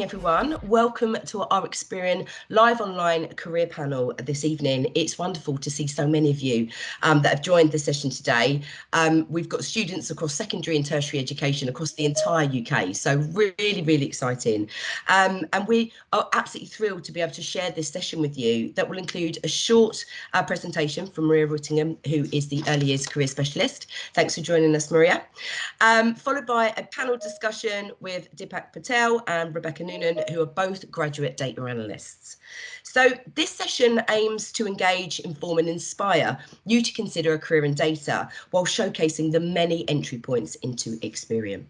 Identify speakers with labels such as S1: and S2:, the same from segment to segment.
S1: everyone. Welcome to our Experian live online career panel this evening. It's wonderful to see so many of you that have joined the session today. We've got students across secondary and tertiary education across the entire UK, so really exciting. And we are absolutely thrilled to be able to share this session with you that will include a short presentation from Maria Whittingham, who is the Early Years Career Specialist. Thanks for joining us, Maria. Followed by a panel discussion with Deepak Patel and Rebecca Noonan, who are both graduate data analysts. So this session aims to engage, inform and inspire you to consider a career in data while showcasing the many entry points into Experian.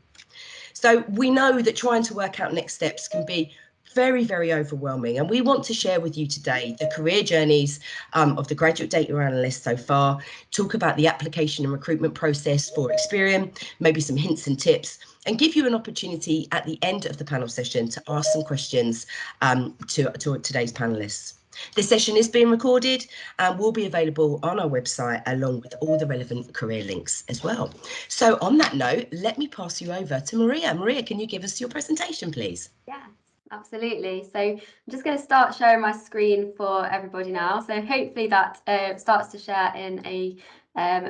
S1: So we know that trying to work out next steps can be very overwhelming, and we want to share with you today the career journeys of the graduate data analysts so far, talk about the application and recruitment process for Experian, maybe some hints and tips, and give you an opportunity at the end of the panel session to ask some questions to today's panelists. This session is being recorded and will be available on our website along with all the relevant career links as well. So on that note, let me pass you over to Maria. Maria, can you give us your presentation, please?
S2: Yes, absolutely. So I'm just going to start sharing my screen for everybody now. So hopefully that starts to share in a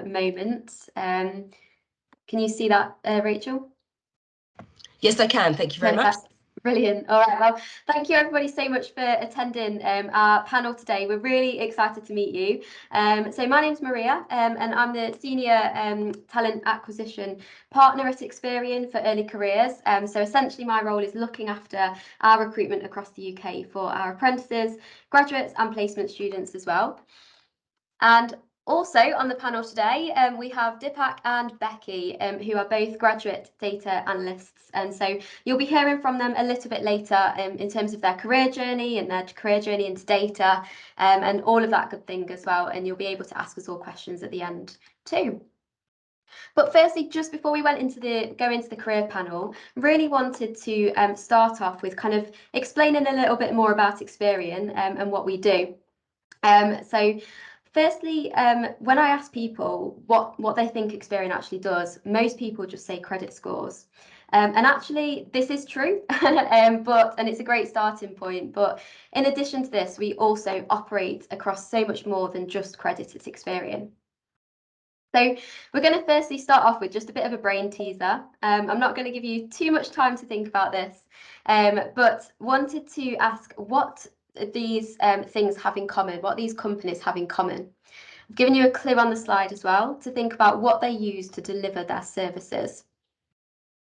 S2: moment. Can you see that, Rachel?
S1: Yes, I can. Thank you very much.
S2: Brilliant. All right. Well, thank you everybody so much for attending our panel today. We're really excited to meet you. So my name's Maria and I'm the Senior Talent Acquisition Partner at Experian for Early Careers. So essentially my role is looking after our recruitment across the UK for our apprentices, graduates and placement students as well. And also on the panel today, we have Deepak and Becky, who are both graduate data analysts. And so you'll be hearing from them a little bit later in terms of their career journey and their career journey into data and all of that good thing as well. And you'll be able to ask us all questions at the end too. But firstly, just before we go into the career panel, really wanted to start off with kind of explaining a little bit more about Experian and what we do. So firstly, when I ask people what they think Experian actually does, most people just say credit scores. And actually, this is true, and it's a great starting point. But in addition to this, we also operate across so much more than just credit at Experian. So we're going to firstly start off with just a bit of a brain teaser. I'm not going to give you too much time to think about this, but wanted to ask what these things have in common, what these companies have in common. I've given you a clue on the slide as well to think about what they use to deliver their services.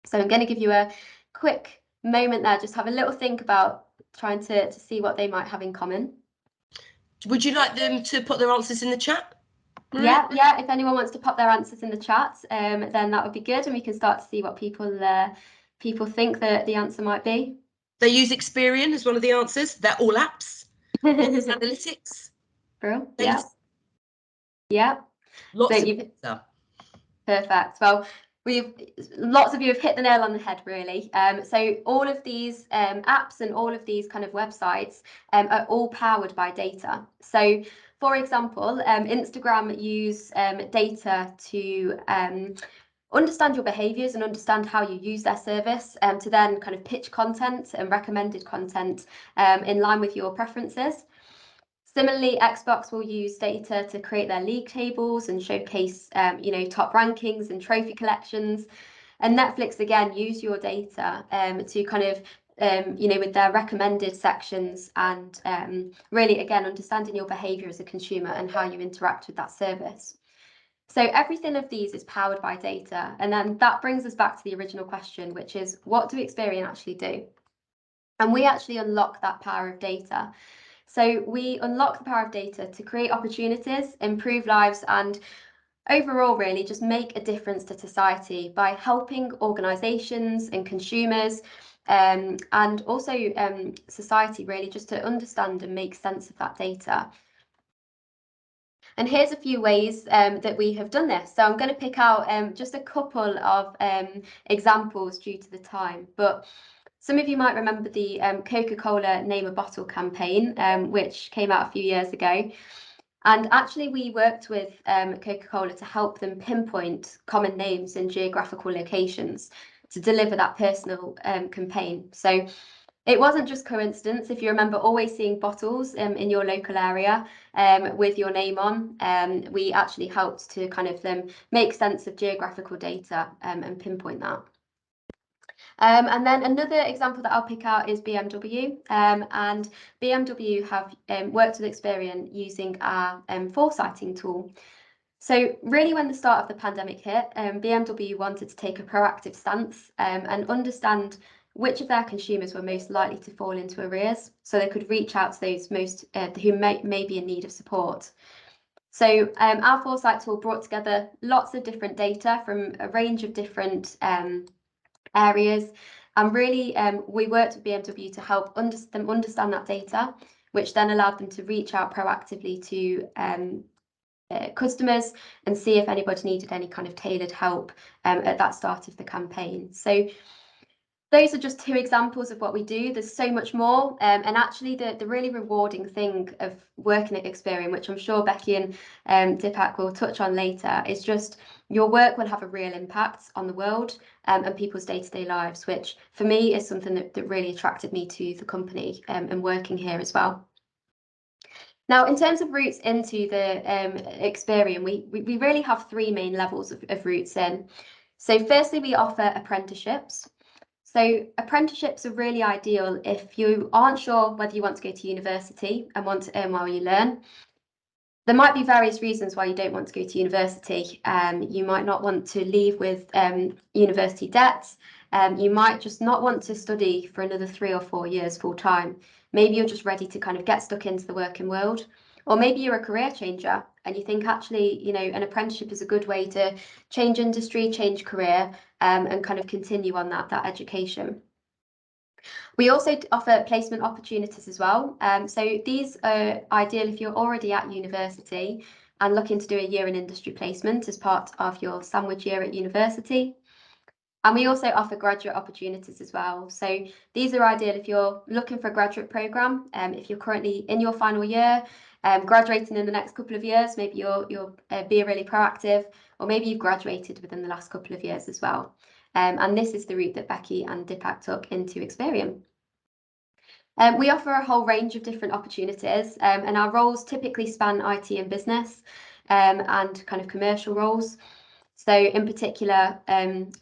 S2: So I'm going to give you a quick moment there, just have a little think about trying to see what they might have in common.
S1: Would you like them to put their answers in the chat?
S2: Yeah, if anyone wants to pop their answers in the chat, then that would be good, and we can start to see what people think that the answer might be.
S1: They use Experian as one of the answers. They're all apps. Analytics.
S2: Bro, yeah.
S1: Lots
S2: so
S1: of stuff.
S2: Perfect. Well, lots of you have hit the nail on the head, really. So all of these apps and all of these kind of websites are all powered by data. So for example, Instagram use data to understand your behaviours and understand how you use their service to then kind of pitch content and recommended content in line with your preferences. Similarly, Xbox will use data to create their league tables and showcase, top rankings and trophy collections. And Netflix, again, use your data to kind of, with their recommended sections and really, again, understanding your behaviour as a consumer and how you interact with that service. So everything of these is powered by data. And then that brings us back to the original question, which is, what do Experian actually do? And we actually unlock that power of data. So we unlock the power of data to create opportunities, improve lives, and overall really just make a difference to society by helping organisations and consumers and also society really just to understand and make sense of that data. And here's a few ways that we have done this. So I'm going to pick out just a couple of examples due to the time, but some of you might remember the Coca-Cola Name a Bottle campaign, which came out a few years ago. And actually, we worked with Coca-Cola to help them pinpoint common names in geographical locations to deliver that personal campaign. So It wasn't just coincidence. If you remember always seeing bottles in your local area with your name on, we actually helped to kind of make sense of geographical data and pinpoint that. And then another example that I'll pick out is BMW. And BMW have worked with Experian using our foresighting tool. So really, when the start of the pandemic hit, BMW wanted to take a proactive stance and understand which of their consumers were most likely to fall into arrears, so they could reach out to those most who may be in need of support. So our foresight tool brought together lots of different data from a range of different areas, and really we worked with BMW to help them understand that data, which then allowed them to reach out proactively to customers and see if anybody needed any kind of tailored help at that start of the campaign. So those are just two examples of what we do. There's so much more, and actually the really rewarding thing of working at Experian, which I'm sure Becky and Deepak will touch on later, is just your work will have a real impact on the world and people's day-to-day lives, which for me is something that really attracted me to the company and working here as well. Now, in terms of routes into the Experian, we really have three main levels of routes in. So firstly, we offer apprenticeships. So apprenticeships are really ideal if you aren't sure whether you want to go to university and want to earn while you learn. There might be various reasons why you don't want to go to university. You might not want to leave with university debts. You might just not want to study for another 3 or 4 years full time. Maybe you're just ready to kind of get stuck into the working world. Or maybe you're a career changer and you think actually, you know, an apprenticeship is a good way to change industry, change career, and kind of continue on that education. We also offer placement opportunities as well. So these are ideal if you're already at university and looking to do a year in industry placement as part of your sandwich year at university. And we also offer graduate opportunities as well. So these are ideal if you're looking for a graduate programme, if you're currently in your final year, graduating in the next couple of years, maybe you'll be really proactive, or maybe you've graduated within the last couple of years as well. And this is the route that Becky and Deepak took into Experian. We offer a whole range of different opportunities, and our roles typically span IT and business and kind of commercial roles. So in particular,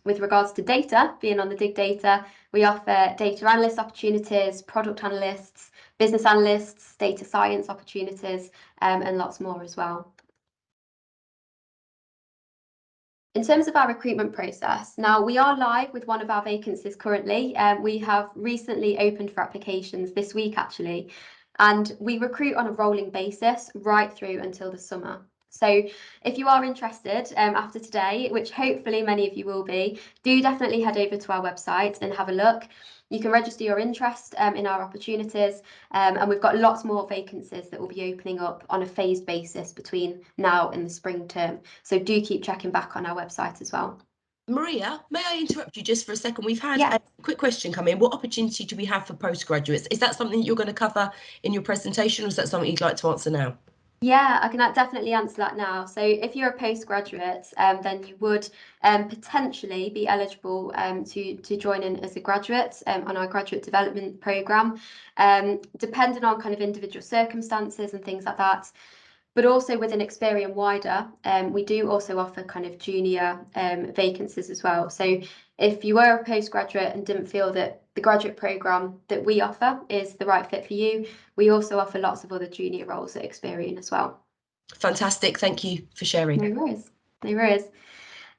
S2: with regards to data, being on the Digdata, we offer data analyst opportunities, product analysts, business analysts, data science opportunities, and lots more as well. In terms of our recruitment process, now we are live with one of our vacancies currently. We have recently opened for applications this week actually, and we recruit on a rolling basis right through until the summer. So if you are interested after today, which hopefully many of you will be, do definitely head over to our website and have a look. You can register your interest in our opportunities, and we've got lots more vacancies that will be opening up on a phased basis between now and the spring term. So do keep checking back on our website as well.
S1: Maria, may I interrupt you just for a second? We've had a quick question come in. What opportunity do we have for postgraduates? Is that something that you're going to cover in your presentation, or is that something you'd like to answer now?
S2: Yeah, I can definitely answer that now. So if you're a postgraduate, then you would potentially be eligible to join in as a graduate on our graduate development programme, depending on kind of individual circumstances and things like that. But also within Experian wider, we do also offer kind of junior vacancies as well. So if you were a postgraduate and didn't feel that the graduate programme that we offer is the right fit for you, we also offer lots of other junior roles at Experian as well.
S1: Fantastic, thank you for sharing.
S2: No worries, no worries.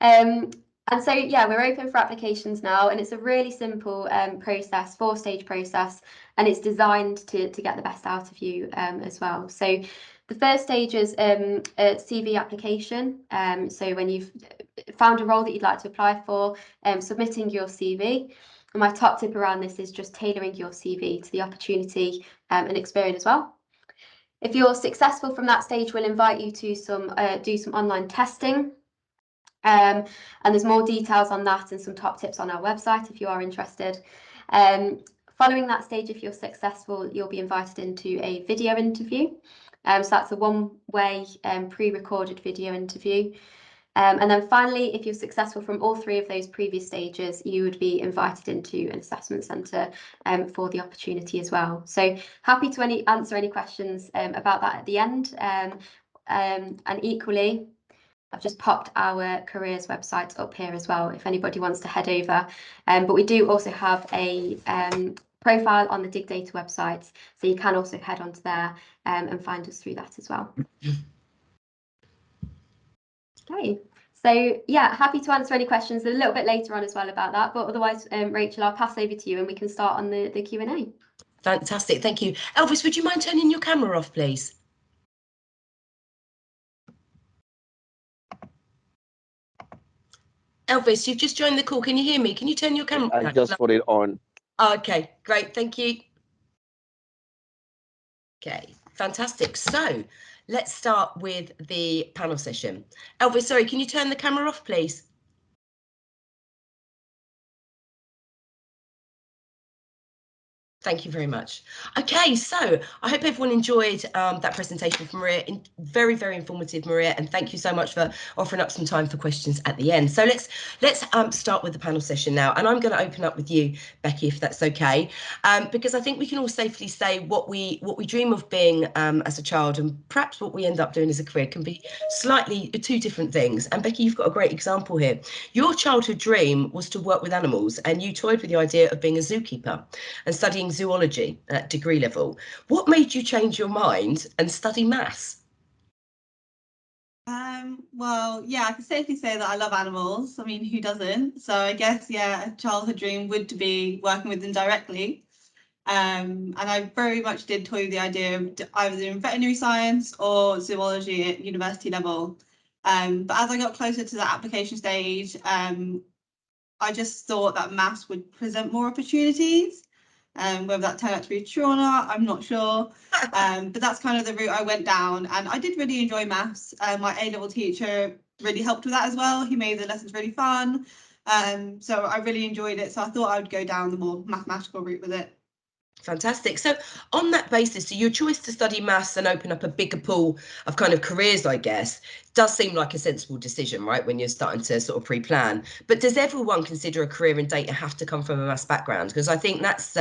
S2: And so, yeah, we're open for applications now, and it's a really simple process, 4-stage process, and it's designed to get the best out of you as well. So the first stage is a CV application. So when you've found a role that you'd like to apply for, submitting your CV. And my top tip around this is just tailoring your CV to the opportunity and Experian as well. If you're successful from that stage, we'll invite you to do some online testing. And there's more details on that and some top tips on our website if you are interested. Following that stage, if you're successful, you'll be invited into a video interview. So that's a one-way pre-recorded video interview. And then finally, if you're successful from all three of those previous stages, you would be invited into an assessment centre for the opportunity as well. So happy to answer any questions about that at the end. And equally, I've just popped our careers website up here as well, if anybody wants to head over. But we do also have a profile on the Digdata website, so you can also head onto there and find us through that as well. Okay, so yeah, happy to answer any questions a little bit later on as well about that. But otherwise, Rachel, I'll pass over to you and we can start on the Q&A.
S1: Fantastic, thank you. Elvis, would you mind turning your camera off, please? Elvis, you've just joined the call. Can you hear me? Can you turn your camera?
S3: I just put it on.
S1: Okay, great, thank you. Okay, fantastic. So let's start with the panel session. Elvis, sorry, can you turn the camera off, please? Thank you very much. Okay, so I hope everyone enjoyed that presentation from Maria. Very, very informative, Maria, and thank you so much for offering up some time for questions at the end. So let's start with the panel session now, and I'm going to open up with you, Becky, if that's okay, because I think we can all safely say what we dream of being as a child, and perhaps what we end up doing as a career can be slightly two different things. And Becky, you've got a great example here. Your childhood dream was to work with animals, and you toyed with the idea of being a zookeeper and studying zoology at degree level. What made you change your mind and study maths?
S4: Well, yeah, I can safely say that I love animals. I mean, who doesn't? So I guess, yeah, a childhood dream would be working with them directly. And I very much did toy with the idea of either doing veterinary science or zoology at university level. But as I got closer to the application stage, I just thought that maths would present more opportunities. Whether that turned out to be true or not, I'm not sure. But that's kind of the route I went down, and I did really enjoy maths. My A-level teacher really helped with that as well. He made the lessons really fun. So I really enjoyed it. So I thought I would go down the more mathematical route with it.
S1: Fantastic. So on that basis, so your choice to study maths and open up a bigger pool of kind of careers, I guess, does seem like a sensible decision, right, when you're starting to sort of pre-plan. But does everyone consider a career in data have to come from a maths background? Because I think that's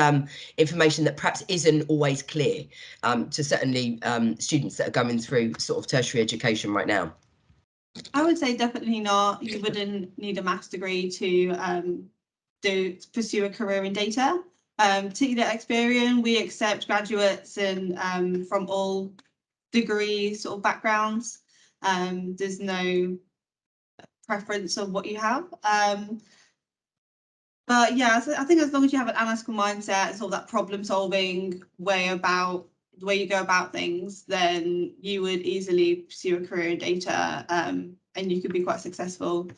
S1: information that perhaps isn't always clear to certainly students that are going through sort of tertiary education right now.
S4: I would say definitely not. You wouldn't need a maths degree to pursue a career in data. Particularly at Experian, we accept graduates and from all degree sort of backgrounds. There's no preference of what you have. But yeah, so I think as long as you have an analytical mindset, sort of that problem solving way about the way you go about things, then you would easily pursue a career in data and you could be quite successful.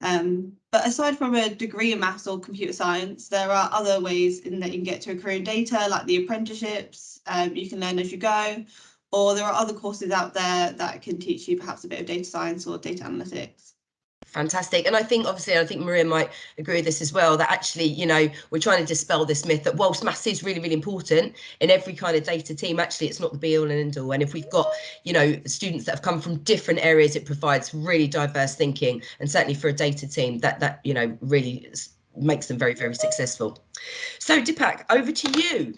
S4: But aside from a degree in maths or computer science, there are other ways in that you can get to a career in data, like the apprenticeships. You can learn as you go, or there are other courses out there that can teach you perhaps a bit of data science or data analytics.
S1: Fantastic. And I think Maria might agree with this as well, that actually, you know, we're trying to dispel this myth that whilst maths is really, really important in every kind of data team, actually it's not the be all and end all. And if we've got, you know, students that have come from different areas, it provides really diverse thinking. And certainly for a data team, that you know, really makes them very, very successful. So Deepak, over to you.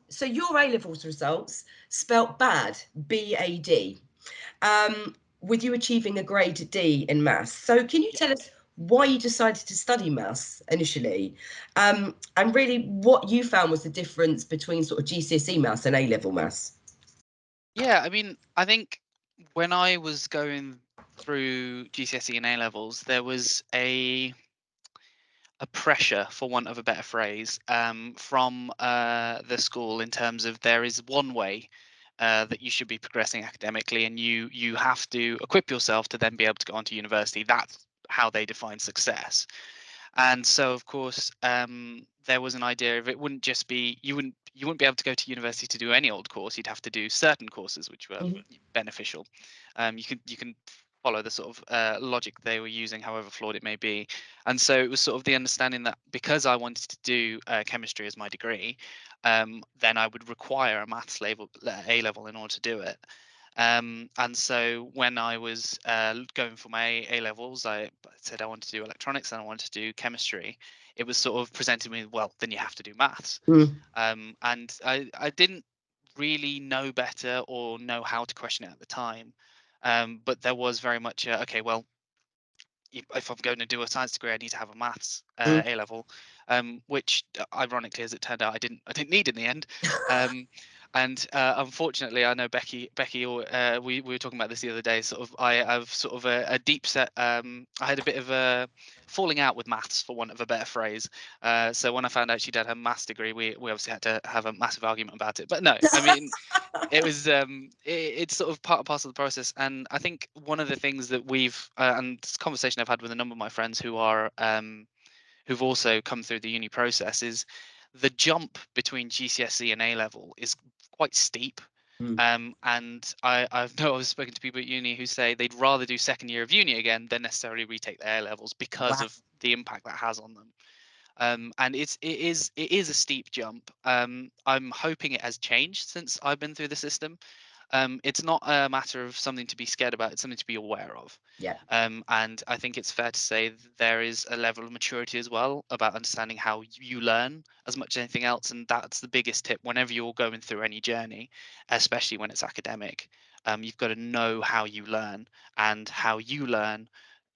S1: So your A-levels results spelt bad, B-A-D. With you achieving a grade D in maths. So can you tell us why you decided to study maths initially, and really what you found was the difference between sort of GCSE maths and A-level maths?
S5: Yeah, I mean, I think when I was going through GCSE and A-levels, there was a pressure, for want of a better phrase, from the school in terms of there is one way that you should be progressing academically, and you have to equip yourself to then be able to go on to university. That's how they define success. And so, of course, there was an idea of it wouldn't just be you wouldn't be able to go to university to do any old course. You'd have to do certain courses which were beneficial. You can follow the sort of logic they were using, however flawed it may be. And so it was sort of the understanding that because I wanted to do chemistry as my degree, then I would require a maths A level in order to do it. And so when I was going for my A levels, I said I wanted to do electronics and I wanted to do chemistry. It was sort of presented me, well, then you have to do maths.
S1: Mm.
S5: And I didn't really know better or know how to question it at the time. But there was very much, okay, well, if I'm going to do a science degree, I need to have a maths
S1: Mm.
S5: A level, which ironically, as it turned out, I didn't need in the end. And unfortunately, I know Becky, we were talking about this the other day. Sort of, I have sort of a deep set. I had a bit of a falling out with maths, for want of a better phrase. So when I found out she did her maths degree, we obviously had to have a massive argument about it. But no, I mean, it was it's sort of part and parcel of the process. And I think one of the things that we've and this conversation I've had with a number of my friends who are who've also come through the uni process is the jump between GCSE and A level is quite steep.
S1: Mm.
S5: And I've spoken to people at uni who say they'd rather do second year of uni again than necessarily retake their A levels because
S1: Wow.
S5: of the impact that has on them. And it is a steep jump. I'm hoping it has changed since I've been through the system. It's not a matter of something to be scared about, it's something to be aware of.
S1: Yeah.
S5: And I think it's fair to say that there is a level of maturity as well about understanding how you learn as much as anything else. And that's the biggest tip whenever you're going through any journey, especially when it's academic. You've got to know how you learn, and how you learn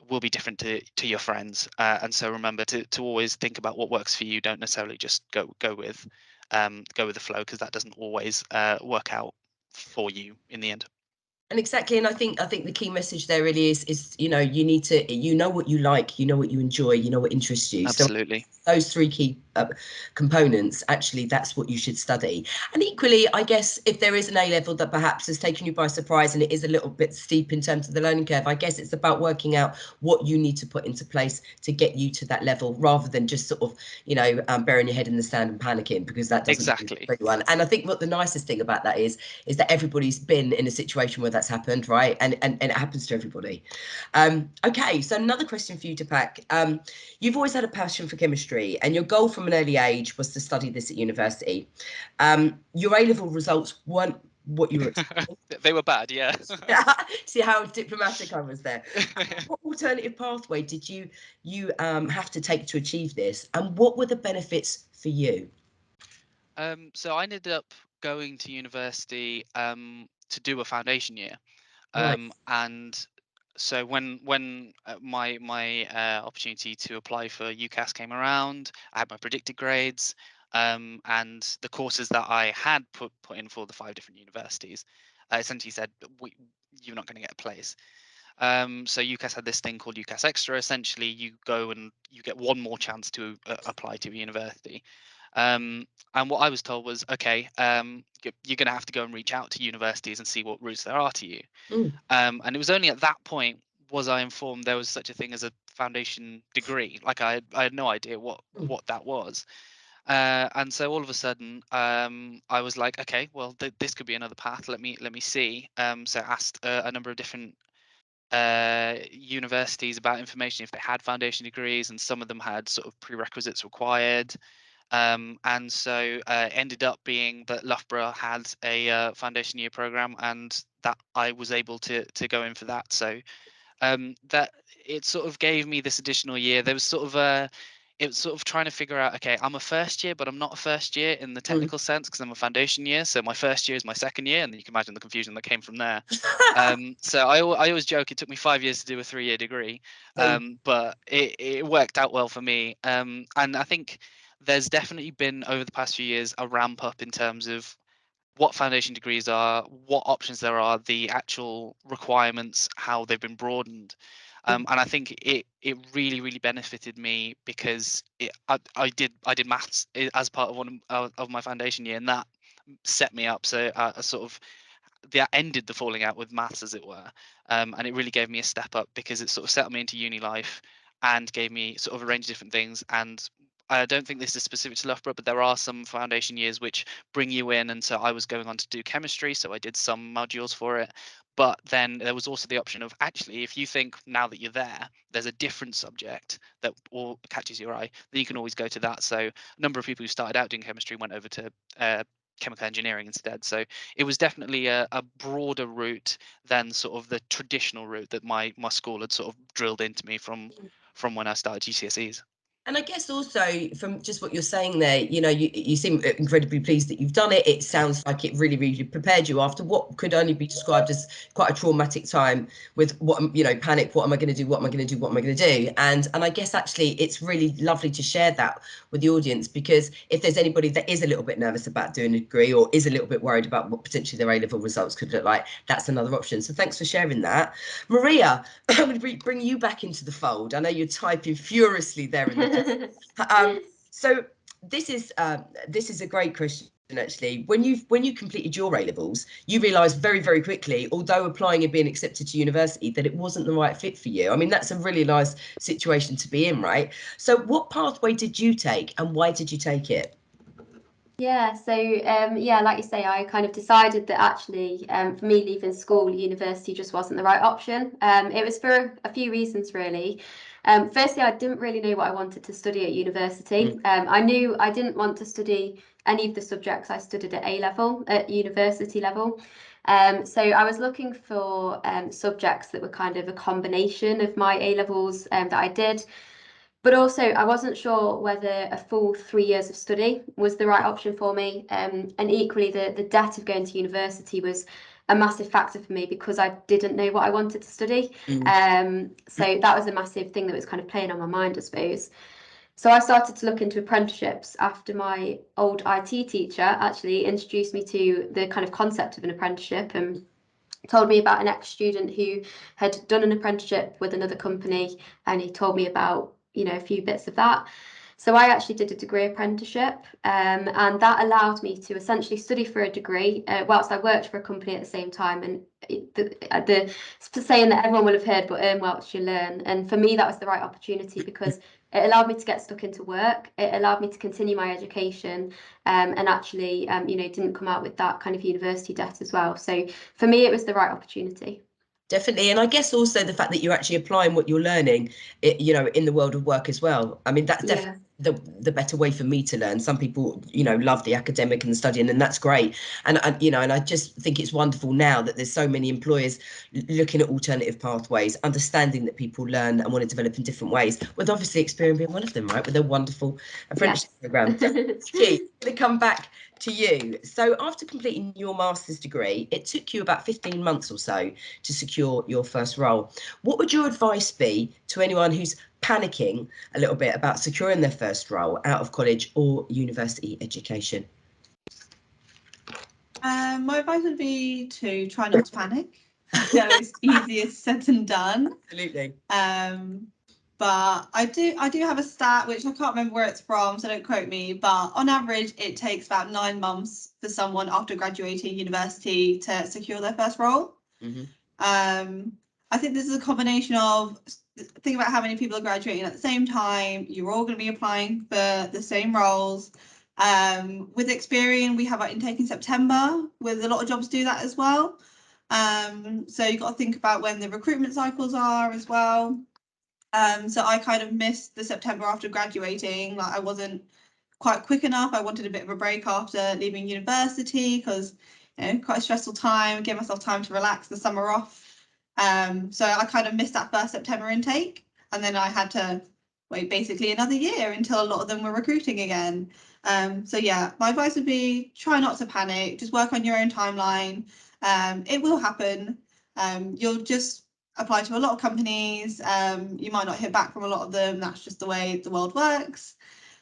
S5: will be different to your friends. And so remember to always think about what works for you. Don't necessarily just go with the flow, because that doesn't always work out for you in the end.
S1: And exactly, and I think the key message there really is you need to, what you like, what you enjoy, what interests you. So
S5: Absolutely.
S1: those three key components, actually, that's what you should study. And equally, I guess, if there is an A level that perhaps has taken you by surprise and it is a little bit steep in terms of the learning curve, I guess it's about working out what you need to put into place to get you to that level, rather than just sort of, burying your head in the sand and panicking, because that doesn't work
S5: Exactly.
S1: for everyone. And I think what the nicest thing about that is that everybody's been in a situation where that's happened, right? And it happens to everybody. Okay, so another question for you, Deepak. You've always had a passion for chemistry, and your goal from an early age was to study this at university. Your A-level results weren't what you were expecting.
S5: They were bad, yeah.
S1: See how diplomatic I was there. What alternative pathway did you have to take to achieve this, and what were the benefits for you?
S5: So I ended up going to university to do a foundation year.
S1: Right.
S5: And so when my opportunity to apply for Ucas came around, I had my predicted grades, and the courses that I had put in for the 5 different universities essentially said, you're not going to get a place. So Ucas had this thing called Ucas Extra. Essentially, you go and you get one more chance to apply to a university. And what I was told was, okay, you're going to have to go and reach out to universities and see what routes there are to you.
S1: Mm.
S5: And it was only at that point was I informed there was such a thing as a foundation degree. Like I had no idea what that was. And so all of a sudden, I was like, okay, well, this could be another path. Let me see. So I asked a number of different universities about information if they had foundation degrees, and some of them had sort of prerequisites required. And so ended up being that Loughborough had a foundation year program, and that I was able to go in for that. So that it sort of gave me this additional year. There was sort of it was sort of trying to figure out, okay, I'm a first year, but I'm not a first year in the technical sense, because I'm a foundation year. So my first year is my second year, and you can imagine the confusion that came from there. So I always joke it took me 5 years to do a 3-year degree, but it worked out well for me. And I think there's definitely been, over the past few years, a ramp up in terms of what foundation degrees are, what options there are, the actual requirements, how they've been broadened. And I think it really benefited me, because I did maths as part of one of my foundation year, and that set me up. So I sort of that ended the falling out with maths, as it were. And it really gave me a step up, because it sort of settled me into uni life and gave me sort of a range of different things. And I don't think this is specific to Loughborough, but there are some foundation years which bring you in. And so I was going on to do chemistry, so I did some modules for it. But then there was also the option of, actually, if you think now that you're there, there's a different subject that all catches your eye, then you can always go to that. So a number of people who started out doing chemistry went over to chemical engineering instead. So it was definitely a broader route than sort of the traditional route that my school had sort of drilled into me from when I started GCSEs.
S1: And I guess also from just what you're saying there, you seem incredibly pleased that you've done it. It sounds like it really, really prepared you after what could only be described as quite a traumatic time with panic. What am I going to do? What am I going to do? What am I going to do? And I guess actually it's really lovely to share that with the audience, because if there's anybody that is a little bit nervous about doing a degree or is a little bit worried about what potentially their A-level results could look like, that's another option. So thanks for sharing that. Maria, I'm going to bring you back into the fold. I know you're typing furiously there in the so this is a great question, actually. When you completed your A-levels, you realised very, very quickly, although applying and being accepted to university, that it wasn't the right fit for you. I mean, that's a really nice situation to be in, right? So what pathway did you take, and why did you take it?
S2: Yeah, so like you say, I kind of decided that actually for me leaving school, university just wasn't the right option. It was for a few reasons, really. Firstly, I didn't really know what I wanted to study at university. I knew I didn't want to study any of the subjects I studied at A-level, at university level. So I was looking for subjects that were kind of a combination of my A-levels that I did. But also, I wasn't sure whether a full 3 years of study was the right option for me. And equally, the debt of going to university was a massive factor for me because I didn't know what I wanted to study. So that was a massive thing that was kind of playing on my mind, I suppose. So I started to look into apprenticeships after my old IT teacher actually introduced me to the kind of concept of an apprenticeship and told me about an ex-student who had done an apprenticeship with another company, and he told me about a few bits of that. So I actually did a degree apprenticeship, and that allowed me to essentially study for a degree whilst I worked for a company at the same time. And the saying that everyone will have heard, but earn whilst you learn. And for me, that was the right opportunity because it allowed me to get stuck into work. It allowed me to continue my education, and actually, didn't come out with that kind of university debt as well. So for me, it was the right opportunity.
S1: Definitely. And I guess also the fact that you're actually applying what you're learning, in the world of work as well. I mean, that's definitely the better way for me to learn. Some people, love the academic and the studying, and that's great. And I just think it's wonderful now that there's so many employers looking at alternative pathways, understanding that people learn and want to develop in different ways, with obviously Experian being one of them, right, with their wonderful apprenticeship program. Key, I'm going to come back to you. So after completing your master's degree, it took you about 15 months or so to secure your first role. What would your advice be to anyone who's panicking a little bit about securing their first role out of college or university education?
S4: My advice would be to try not to panic. I know it's easier said than done.
S1: Absolutely.
S4: But I do have a stat which I can't remember where it's from, so don't quote me. But on average, it takes about 9 months for someone after graduating university to secure their first role. I think this is a combination of, think about how many people are graduating at the same time. You're all going to be applying for the same roles. With Experian, we have our intake in September, with a lot of jobs do that as well. So you've got to think about when the recruitment cycles are as well. So I kind of missed the September after graduating. Like I wasn't quite quick enough. I wanted a bit of a break after leaving university because quite a stressful time, give myself time to relax the summer off. So I kind of missed that first September intake, and then I had to wait basically another year until a lot of them were recruiting again. So yeah, my advice would be try not to panic, just work on your own timeline. It will happen. You'll just apply to a lot of companies. You might not hear back from a lot of them. That's just the way the world works.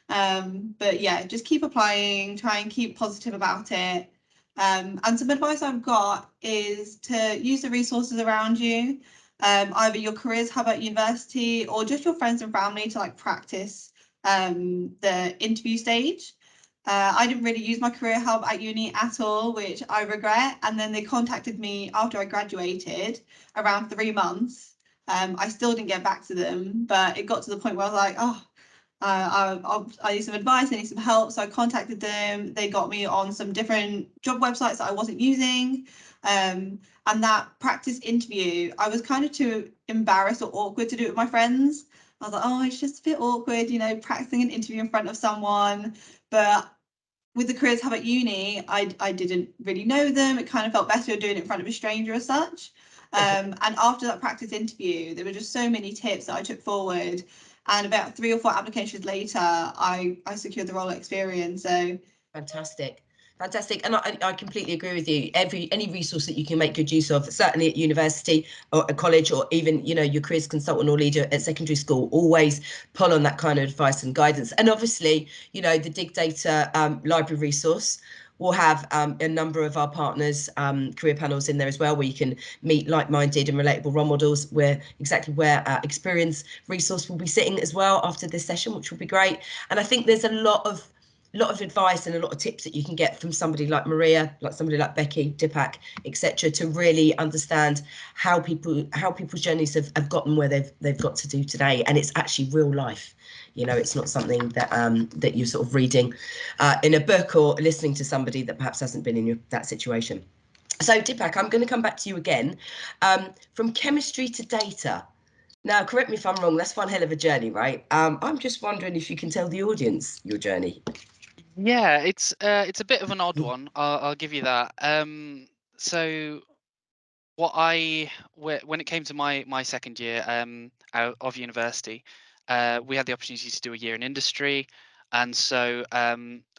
S4: But yeah, just keep applying, try and keep positive about it. And some advice I've got is to use the resources around you, either your careers hub at university or just your friends and family to like practice the interview stage. I didn't really use my career hub at uni at all, which I regret. And then they contacted me after I graduated around 3 months. I still didn't get back to them, but it got to the point where I was like, oh, I need some advice, I need some help. So I contacted them. They got me on some different job websites that I wasn't using. And that practice interview, I was kind of too embarrassed or awkward to do it with my friends. I was like, oh, it's just a bit awkward, practicing an interview in front of someone. But with the careers I have at uni, I didn't really know them. It kind of felt better doing it in front of a stranger as such. And after that practice interview, there were just so many tips that I took forward. And about 3 or 4 applications later, I secured the role at Experian. So
S1: Fantastic. Fantastic. And I completely agree with you. Any resource that you can make good use of, certainly at university or at college, or even, you know, your careers consultant or leader at secondary school, always pull on that kind of advice and guidance. And obviously, you know, the Digdata library resource will have a number of our partners' career panels in there as well, where you can meet like-minded and relatable role models, where Experian's resource will be sitting as well after this session, which will be great. And I think there's a lot of advice and a lot of tips that you can get from somebody like Maria, like somebody like Becky, Dipak, etc., to really understand how people's journeys have gotten where they've got to do today. And it's actually real life. You know, it's not something that that you're sort of reading in a book or listening to somebody that perhaps hasn't been in that situation. So Dipak, I'm going to come back to you again. From chemistry to data. Now, correct me if I'm wrong, that's one hell of a journey, right? I'm just wondering if you can tell the audience your journey.
S5: Yeah, it's a bit of an odd one. I'll give you that. So when it came to my second year out of university, we had the opportunity to do a year in industry, and so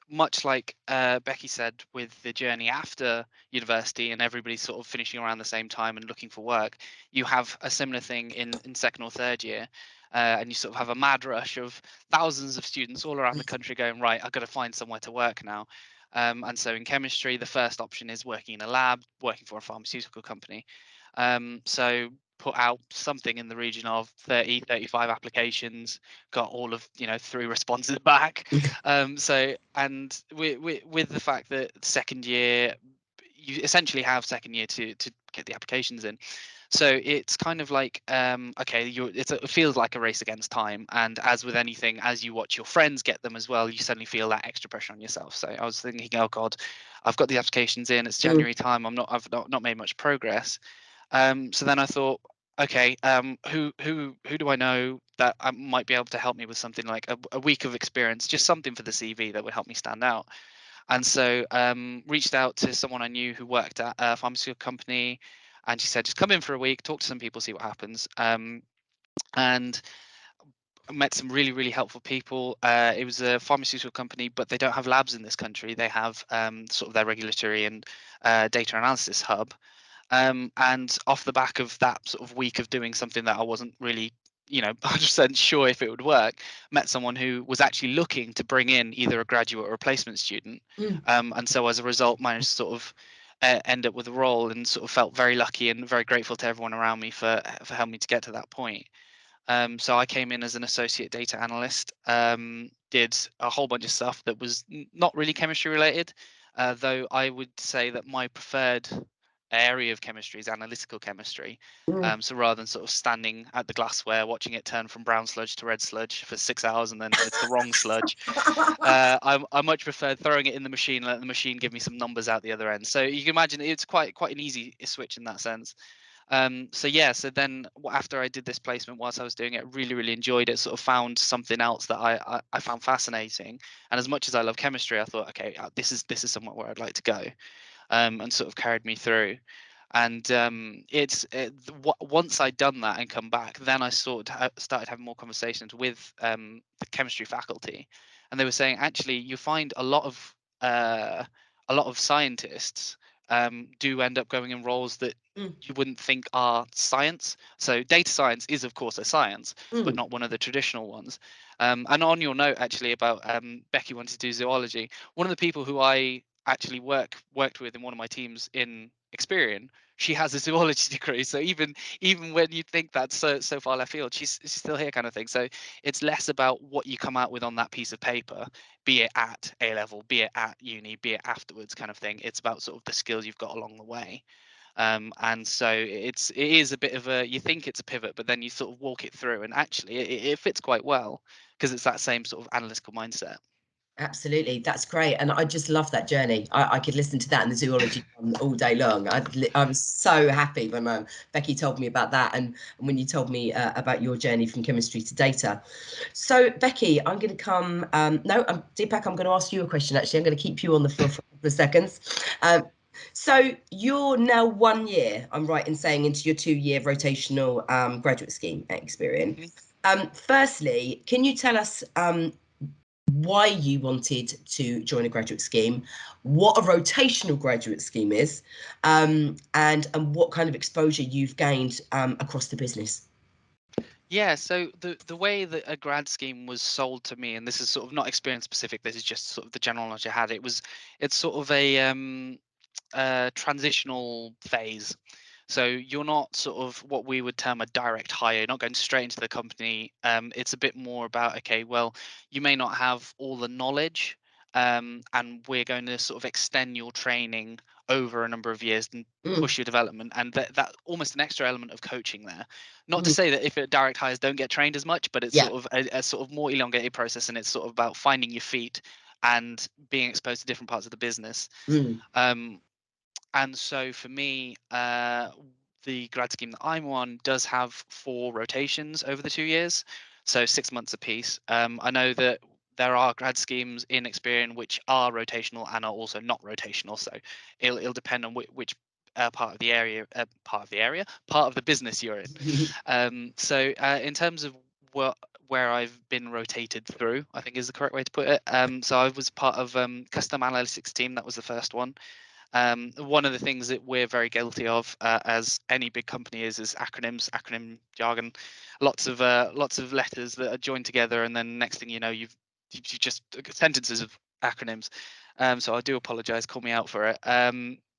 S5: much like Becky said, with the journey after university and everybody sort of finishing around the same time and looking for work, you have a similar thing in second or third year. And you sort of have a mad rush of thousands of students all around the country going, right, I've got to find somewhere to work now. And so in chemistry, the first option is working in a lab, working for a pharmaceutical company. So put out something in the region of 30, 35 applications, got all of, 3 responses back. So, and with the fact that second year, you essentially have second year to get the applications in. So it's kind of like, okay, it feels like a race against time. And as with anything, as you watch your friends get them as well, you suddenly feel that extra pressure on yourself. So I was thinking, oh God, I've got the applications in. It's January time. I've not made much progress. So then I thought, okay, who do I know that might be able to help me with something like a week of experience, just something for the CV that would help me stand out. And so reached out to someone I knew who worked at a pharmaceutical company, and she said, just come in for a week, talk to some people, see what happens. And I met some really, really helpful people. It was a pharmaceutical company, but they don't have labs in this country. They have sort of their regulatory and data analysis hub. And off the back of that sort of week of doing something that I wasn't really, 100% sure if it would work, met someone who was actually looking to bring in either a graduate or a placement student. And so as a result, managed to sort of end up with a role, and sort of felt very lucky and very grateful to everyone around me for helping me to get to that point. So I came in as an associate data analyst, did a whole bunch of stuff that was not really chemistry related, though I would say that my preferred area of chemistry is analytical chemistry. So rather than sort of standing at the glassware watching it turn from brown sludge to red sludge for 6 hours and then it's the wrong sludge, I much preferred throwing it in the machine and let the machine give me some numbers out the other end. So you can imagine it's quite an easy switch in that sense. So then after I did this placement, whilst I was doing it, I really, really enjoyed it, sort of found something else that I found fascinating. And as much as I love chemistry, I thought, okay, this is somewhere where I'd like to go, and sort of carried me through. And once I'd done that and come back, then I sort of started having more conversations with the chemistry faculty, and they were saying, actually, you find a lot of scientists do end up going in roles that you wouldn't think are science. So data science is, of course, a science, but not one of the traditional ones. And on your note, actually, about Becky wanted to do zoology, one of the people who I actually worked with in one of my teams in Experian, she has a zoology degree. So even when you think that's so far left field, she's still here, kind of thing. So it's less about what you come out with on that piece of paper, be it at A level, be it at uni, be it afterwards, kind of thing. It's about sort of the skills you've got along the way. And so it is a bit of you think it's a pivot, but then you sort of walk it through, and actually it fits quite well because it's that same sort of analytical mindset.
S1: Absolutely, that's great, and I just love that journey. I could listen to that and the zoology one all day long. I was so happy when Becky told me about that, and when you told me about your journey from chemistry to data. So Becky, I'm going to come. Deepak, I'm going to ask you a question. Actually, I'm going to keep you on the floor for a couple of seconds. So you're now 1 year, I'm right in saying, into your 2-year rotational graduate scheme at Experian. Firstly, can you tell us why you wanted to join a graduate scheme, what a rotational graduate scheme is, and what kind of exposure you've gained across the business?
S5: Yeah, so the way that a grad scheme was sold to me, and this is sort of not experience specific, this is just sort of the general knowledge I had, it's sort of a transitional phase. So you're not sort of what we would term a direct hire, you're not going straight into the company. It's a bit more about, okay, well, you may not have all the knowledge, and we're going to sort of extend your training over a number of years and push your development, and that almost an extra element of coaching there. Not to say that if direct hires don't get trained as much, but it's sort of a sort of more elongated process, and it's sort of about finding your feet and being exposed to different parts of the business. And so for me, the grad scheme that I'm on does have 4 rotations over the 2 years, so 6 months apiece. I know that there are grad schemes in Experian which are rotational and are also not rotational, so it'll depend on which part of the business you're in. So in terms of where I've been rotated through, I think is the correct way to put it. So I was part of custom analytics team. That was the first one. One of the things that we're very guilty of, as any big company is acronym jargon, lots of letters that are joined together, and then next thing you know, you've just sentences of acronyms. So I do apologise, call me out for it.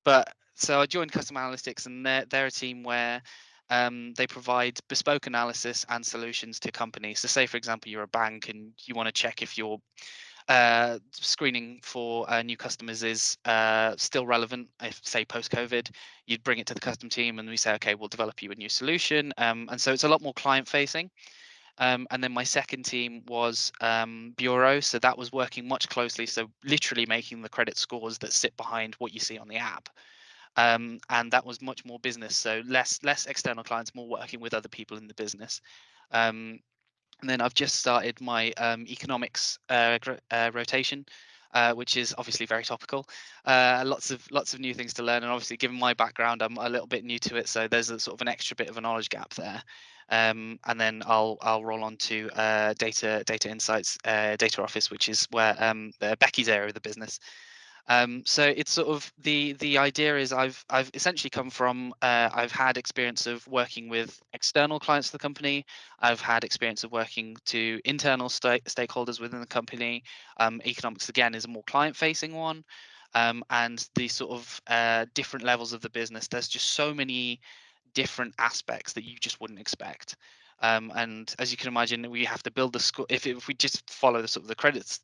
S5: But so I joined Custom Analytics, and they're a team where they provide bespoke analysis and solutions to companies. So say, for example, you're a bank and you want to check if your screening for new customers is still relevant. If, say, post-COVID, you'd bring it to the custom team and we say, okay, we'll develop you a new solution. And so it's a lot more client-facing. And then my second team was Bureau. So that was working much closely. So literally making the credit scores that sit behind what you see on the app. And that was much more business. So less external clients, more working with other people in the business. And then I've just started my economics rotation, which is obviously very topical. Lots of new things to learn, and obviously, given my background, I'm a little bit new to it, so there's a sort of an extra bit of a knowledge gap there. And then I'll roll on to data insights, data office, which is where Becky's area of the business. So it's sort of the idea is I've essentially come from I've had experience of working with external clients of the company. I've had experience of working to internal stakeholders within the company. Economics again is a more client-facing one, and the sort of different levels of the business. There's just so many different aspects that you just wouldn't expect. And as you can imagine, we have to build the score. If we just follow the sort of the credit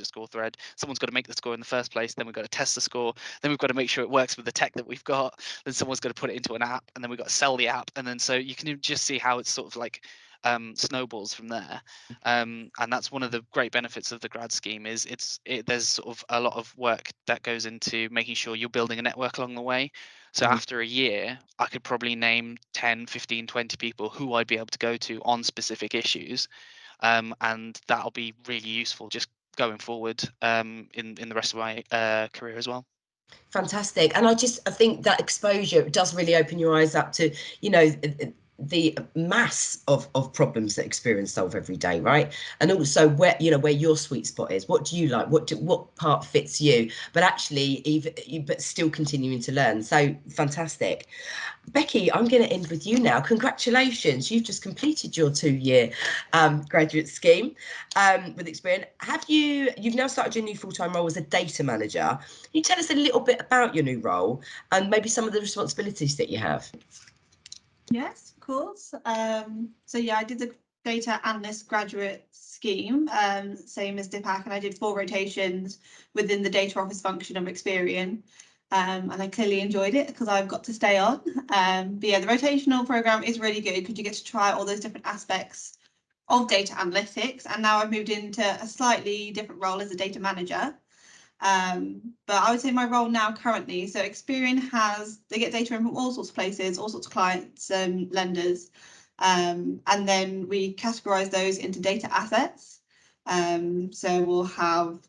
S5: score thread, someone's got to make the score in the first place. Then we've got to test the score. Then we've got to make sure it works with the tech that we've got. Then someone's got to put it into an app, and then we've got to sell the app. And then so you can just see how it's sort of like snowballs from there. And that's one of the great benefits of the grad scheme is there's sort of a lot of work that goes into making sure you're building a network along the way. So after a year, I could probably name 10, 15, 20 people who I'd be able to go to on specific issues. And that'll be really useful just going forward in the rest of my career as well.
S1: Fantastic. And I think that exposure does really open your eyes up to, the mass of problems that Experian solve every day, right? And also where your sweet spot is. What do you like? What part fits you? But actually, but still continuing to learn. So fantastic. Becky, I'm going to end with you now. Congratulations. You've just completed your 2-year graduate scheme with Experian. You've now started your new full-time role as a data manager. Can you tell us a little bit about your new role and maybe some of the responsibilities that you have?
S4: Yes, of course. So yeah, I did the data analyst graduate scheme, same as Deepak, and I did 4 rotations within the data office function of Experian. And I clearly enjoyed it because I've got to stay on. But yeah, the rotational program is really good because you get to try all those different aspects of data analytics, and now I've moved into a slightly different role as a data manager. But I would say my role now currently, so Experian they get data in from all sorts of places, all sorts of clients and lenders, and then we categorize those into data assets. So we'll have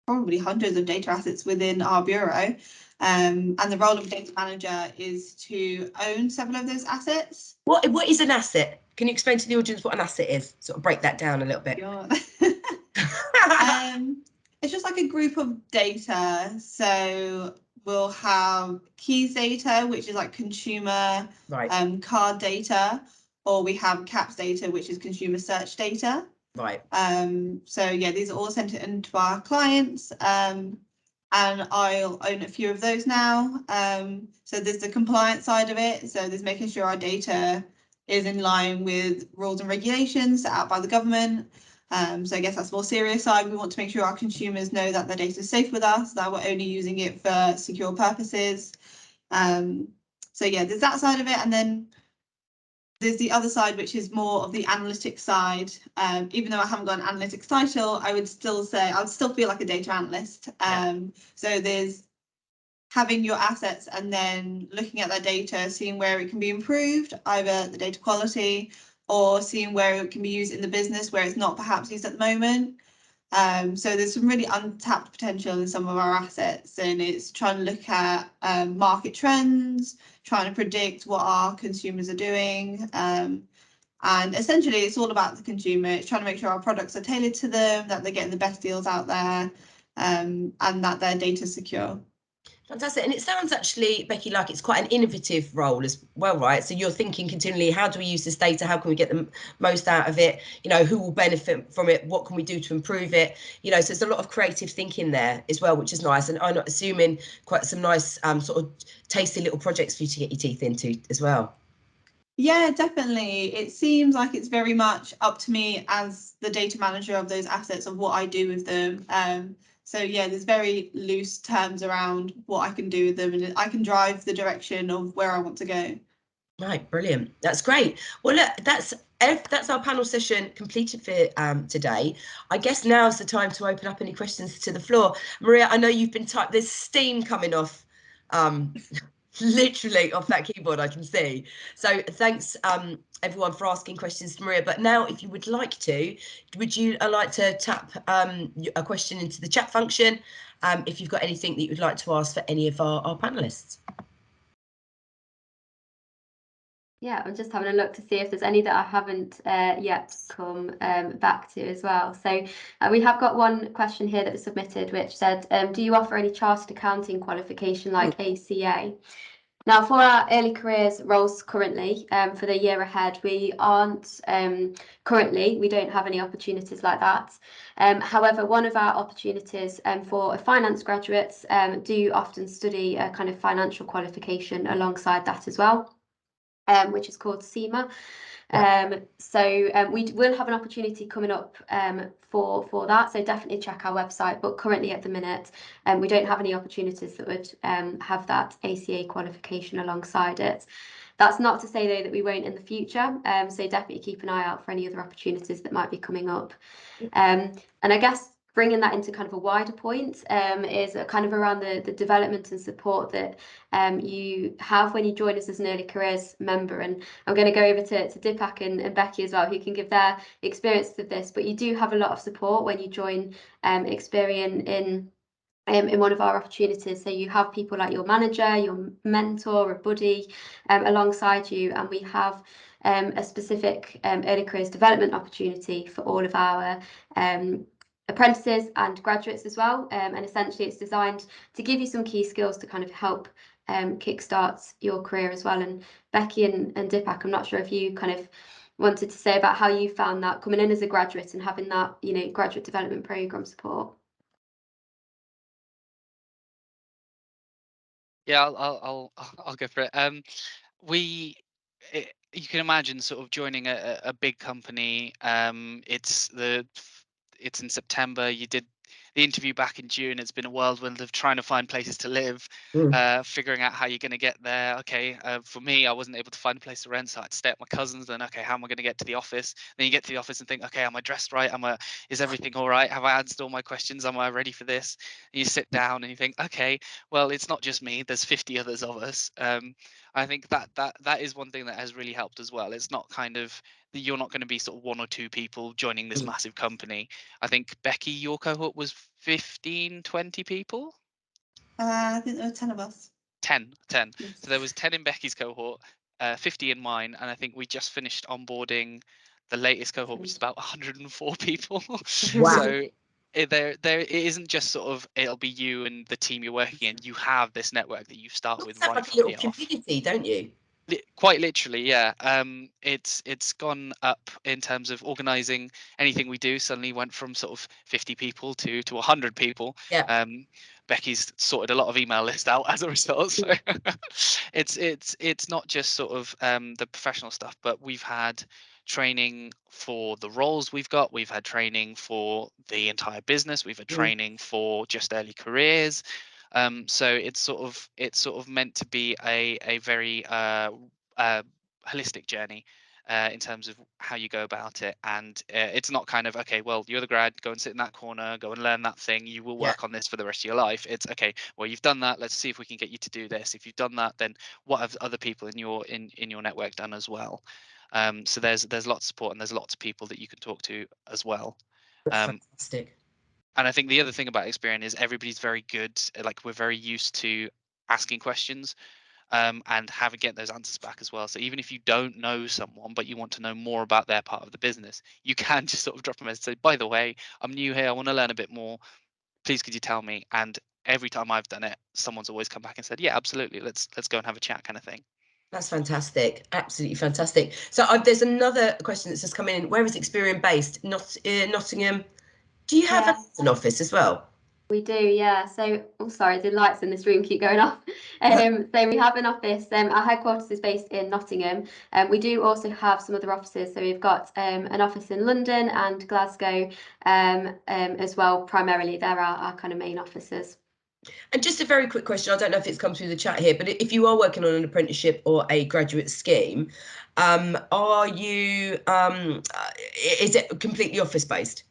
S4: probably hundreds of data assets within our bureau. And the role of a data manager is to own several of those assets.
S1: What is an asset? Can you explain to the audience what an asset is? Sort of break that down a little bit.
S4: It's just like a group of data. So we'll have keys data, which is like consumer card data, or we have CAPS data, which is consumer search data.
S1: Right.
S4: So yeah, these are all sent into our clients. And I'll own a few of those now. So there's the compliance side of it. So there's making sure our data is in line with rules and regulations set out by the government. So I guess that's the more serious side. We want to make sure our consumers know that their data is safe with us, that we're only using it for secure purposes. So yeah, there's that side of it. And then there's the other side, which is more of the analytics side. Even though I haven't got an analytics title, I would still say I would still feel like a data analyst. So there's having your assets and then looking at that data, seeing where it can be improved, either the data quality or seeing where it can be used in the business where it's not perhaps used at the moment. So there's some really untapped potential in some of our assets, and it's trying to look at market trends, trying to predict what our consumers are doing. And essentially it's all about the consumer. It's trying to make sure our products are tailored to them, that they're getting the best deals out there, and that their data is secure.
S1: Fantastic. And it sounds actually, Becky, like it's quite an innovative role as well, right? So you're thinking continually, how do we use this data? How can we get the most out of it? You know, who will benefit from it? What can we do to improve it? You know, so there's a lot of creative thinking there as well, which is nice. And I'm assuming quite some nice sort of tasty little projects for you to get your teeth into as well.
S4: Yeah, definitely. It seems like it's very much up to me as the data manager of those assets of what I do with them. So yeah, there's very loose terms around what I can do with them, and I can drive the direction of where I want to go.
S1: Right, brilliant. That's great. Well, look, that's our panel session completed for today. I guess now's the time to open up any questions to the floor. Maria, I know you've been there's steam coming off literally off that keyboard, I can see. So thanks everyone for asking questions to Maria. But now, if you would like to, would you like to tap a question into the chat function if you've got anything that you'd like to ask for any of our panelists?
S2: Yeah, I'm just having a look to see if there's any that I haven't yet come back to as well. So we have got one question here that was submitted, which said, do you offer any chartered accounting qualification like ACA? Now, for our early careers roles currently, for the year ahead, we aren't currently, we don't have any opportunities like that. However, one of our opportunities for finance graduates do often study a kind of financial qualification alongside that as well. Which is called SEMA. So we will have an opportunity coming up for that. So definitely check our website. But currently at the minute, we don't have any opportunities that would have that ACA qualification alongside it. That's not to say though that we won't in the future. So definitely keep an eye out for any other opportunities that might be coming up. And I guess bringing that into kind of a wider point is kind of around the development and support that you have when you join us as an early careers member. And I'm going to go over to Deepak and Becky as well, who can give their experience of this. But you do have a lot of support when you join Experian in one of our opportunities. So you have people like your manager, your mentor, a buddy alongside you, and we have a specific early careers development opportunity for all of our apprentices and graduates as well. And essentially it's designed to give you some key skills to kind of help kickstart your career as well. And Becky and Deepak, I'm not sure if you kind of wanted to say about how you found that coming in as a graduate and having that, you know, graduate development program support.
S5: Yeah, I'll go for it. You can imagine sort of joining a big company. It's in September. You did the interview back in June, it's been a whirlwind of trying to find places to live, figuring out how you're going to get there. Okay, for me, I wasn't able to find a place to rent, so I had to stay at my cousin's. Then, okay, how am I going to get to the office? Then you get to the office and think, okay, am I dressed right? Is everything all right? Have I answered all my questions? Am I ready for this? And you sit down and you think, okay, well, it's not just me. There's 50 others of us. I think that is one thing that has really helped as well. It's not kind of, you're not going to be sort of one or two people joining this massive company. I think, Becky, your cohort was 15, 20 people?
S4: I think there were 10 of us.
S5: 10.
S4: Yes.
S5: So there was 10 in Becky's cohort, 50 in mine, and I think we just finished onboarding the latest cohort, which is about 104 people.
S1: Wow.
S5: So it isn't just sort of it'll be you and the team you're working in. You have this network that you start with
S1: Sounds
S5: right
S1: like a
S5: from
S1: little
S5: the off.
S1: community, don't you?
S5: Quite literally, yeah. It's gone up in terms of organising anything we do. Suddenly went from sort of 50 people to 100 people.
S1: Yeah.
S5: Becky's sorted a lot of email lists out as a result. So it's not just sort of the professional stuff, but we've had training for the roles we've got. We've had training for the entire business. We've had training for just early careers. So it's sort of meant to be a very holistic journey in terms of how you go about it. And it's not kind of, okay, well, you're the grad, go and sit in that corner, go and learn that thing. You will work on this for the rest of your life. It's okay, well, you've done that. Let's see if we can get you to do this. If you've done that, then what have other people in your network done as well? So there's lots of support and there's lots of people that you can talk to as well.
S1: Fantastic.
S5: And I think the other thing about Experian is everybody's very good. Like, we're very used to asking questions and get those answers back as well. So even if you don't know someone, but you want to know more about their part of the business, you can just sort of drop a message and say, by the way, I'm new here. I want to learn a bit more. Please, could you tell me? And every time I've done it, someone's always come back and said, yeah, absolutely. Let's go and have a chat, kind of thing.
S1: That's fantastic. Absolutely fantastic. So there's another question that's just come in. Where is Experian based? Nottingham. Do you have an office as well?
S2: We do, yeah. So, sorry, the lights in this room keep going off. So we have an office. Our headquarters is based in Nottingham. We do also have some other offices. So we've got an office in London and Glasgow as well. Primarily, there are our kind of main offices.
S1: And just a very quick question. I don't know if it's come through the chat here, but if you are working on an apprenticeship or a graduate scheme, are you? Is it completely office based?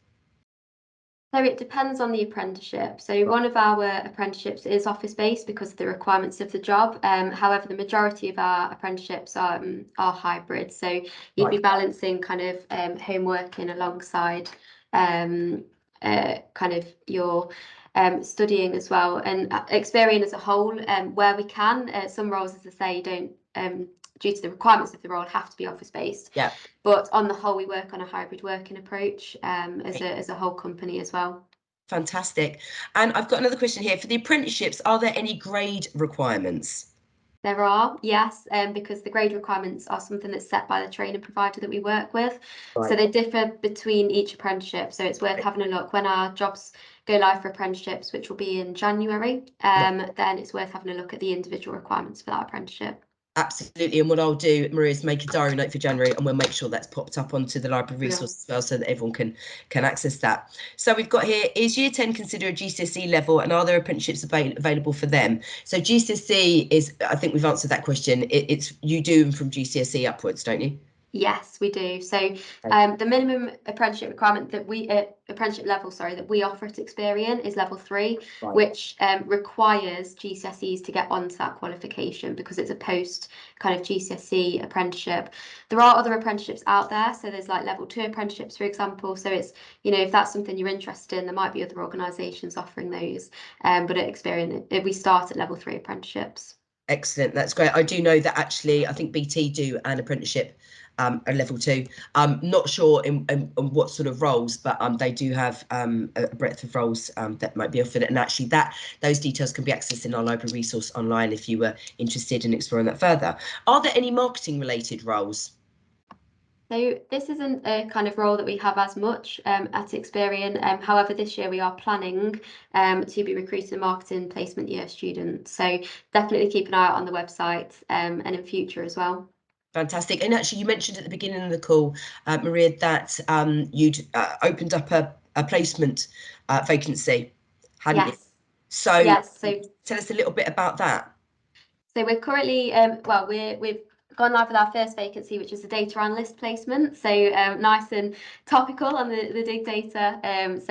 S2: So it depends on the apprenticeship. So one of our apprenticeships is office-based because of the requirements of the job. However, the majority of our apprenticeships are hybrid. So you'd be balancing kind of home working alongside kind of your studying as well. And Experian as a whole, where we can, some roles, as I say, don't due to the requirements of the role, have to be office-based.
S1: Yeah.
S2: But on the whole, we work on a hybrid working approach as a whole company as well.
S1: Fantastic. And I've got another question here. For the apprenticeships, are there any grade requirements?
S2: There are, yes, because the grade requirements are something that's set by the training provider that we work with. So they differ between each apprenticeship. So it's worth having a look when our jobs go live for apprenticeships, which will be in January. Then it's worth having a look at the individual requirements for that apprenticeship.
S1: Absolutely. And what I'll do, Maria, is make a diary note for January, and we'll make sure that's popped up onto the library resource as well, so that everyone can access that. So we've got here, is Year 10 considered a GCSE level, and are there apprenticeships available for them? So GCSE is, I think we've answered that question. It's you do them from GCSE upwards, don't you?
S2: Yes, we do. So the minimum apprenticeship requirement that apprenticeship level, that we offer at Experian is level 3, which requires GCSEs to get onto that qualification because it's a post kind of GCSE apprenticeship. There are other apprenticeships out there. So there's like level 2 apprenticeships, for example. So it's, if that's something you're interested in, there might be other organisations offering those. But at Experian, we start at level 3 apprenticeships.
S1: Excellent. That's great. I do know that actually, I think BT do an apprenticeship a level 2. Not sure in what sort of roles, but they do have a breadth of roles that might be offered. And actually those details can be accessed in our library resource online if you were interested in exploring that further. Are there any marketing related roles?
S2: So this isn't a kind of role that we have as much at Experian. However, this year we are planning to be recruiting a marketing placement year student. So definitely keep an eye out on the website and in future as well.
S1: Fantastic. And actually, you mentioned at the beginning of the call, Maria, that you'd opened up a placement vacancy. hadn't you?
S2: Yes.
S1: So
S2: Yes. So
S1: tell us a little bit about that.
S2: So we're currently, we've gone live with our first vacancy, which is a data analyst placement. So nice and topical on the Digdata.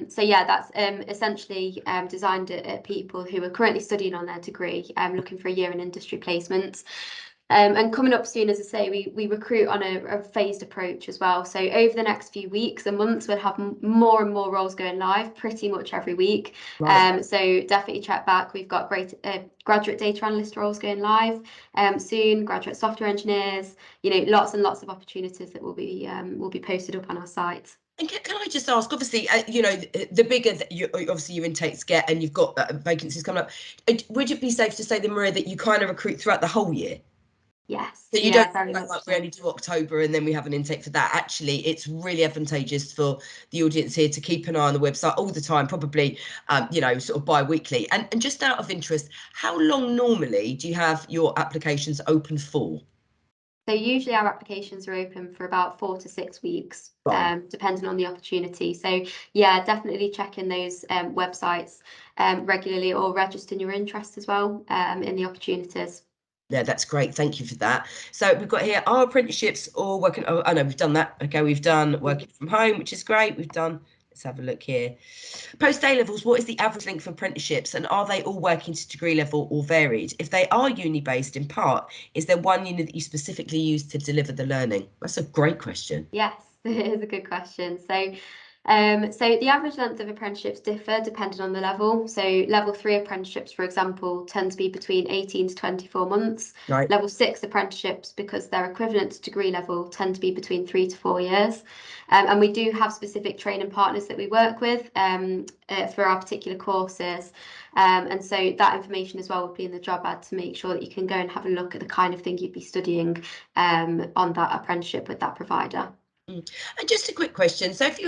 S2: So yeah, that's essentially designed at people who are currently studying on their degree, looking for a year in industry placements. And coming up soon, as I say, we recruit on a phased approach as well. So over the next few weeks and months, we'll have more and more roles going live pretty much every week.
S1: Right.
S2: So definitely check back. We've got great graduate data analyst roles going live soon, graduate software engineers, lots and lots of opportunities that will be posted up on our site.
S1: And can I just ask, obviously, the bigger that obviously your intakes get and you've got vacancies coming up, would it be safe to say, then, Maria, that you kind of recruit throughout the whole year?
S2: Yes.
S1: So you
S2: yeah,
S1: don't
S2: very
S1: like
S2: much
S1: we only do October and then we have an intake for that. Actually, it's really advantageous for the audience here to keep an eye on the website all the time, probably, sort of bi-weekly. And just out of interest, how long normally do you have your applications open for?
S2: So usually our applications are open for about 4 to 6 weeks, depending on the opportunity. So yeah, definitely check in those websites regularly, or register your interest as well in the opportunities.
S1: Yeah, that's great. Thank you for that. So we've got here, our apprenticeships or working. Oh, I know we've done that. Okay, we've done working from home, which is great. We've done. Let's have a look here. Post A levels, what is the average length for apprenticeships, and are they all working to degree level or varied? If they are uni based in part, is there one uni that you specifically use to deliver the learning? That's a great question.
S2: Yes, it is a good question. So the average length of apprenticeships differ depending on the level. So level 3 apprenticeships, for example, tend to be between 18 to 24 months.
S1: Right.
S2: Level 6 apprenticeships, because they're equivalent to degree level, tend to be between 3 to 4 years. And we do have specific training partners that we work with for our particular courses. And so that information as well would be in the job ad to make sure that you can go and have a look at the kind of thing you'd be studying on that apprenticeship with that provider.
S1: And just a quick question. So if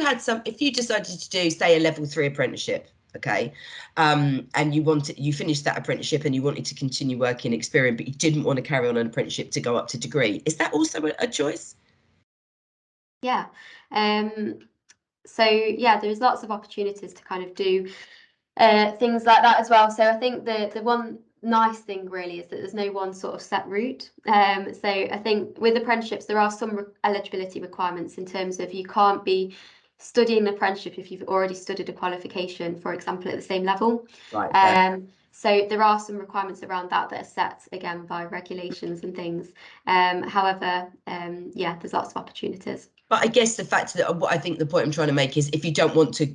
S1: you decided to do, say, a level 3 apprenticeship, okay, and you finished that apprenticeship and you wanted to continue working Experian, but you didn't want to carry on an apprenticeship to go up to degree, is that also a choice?
S2: Yeah. So yeah, there's lots of opportunities to kind of do things like that as well. So I think the one nice thing really is that there's no one sort of set route. So I think with apprenticeships there are some eligibility requirements in terms of you can't be studying an apprenticeship if you've already studied a qualification, for example, at the same level.
S1: Right.
S2: So there are some requirements around that are set again by regulations and things. However, yeah, there's lots of opportunities.
S1: But I guess the fact that what I think the point I'm trying to make is, if you don't want to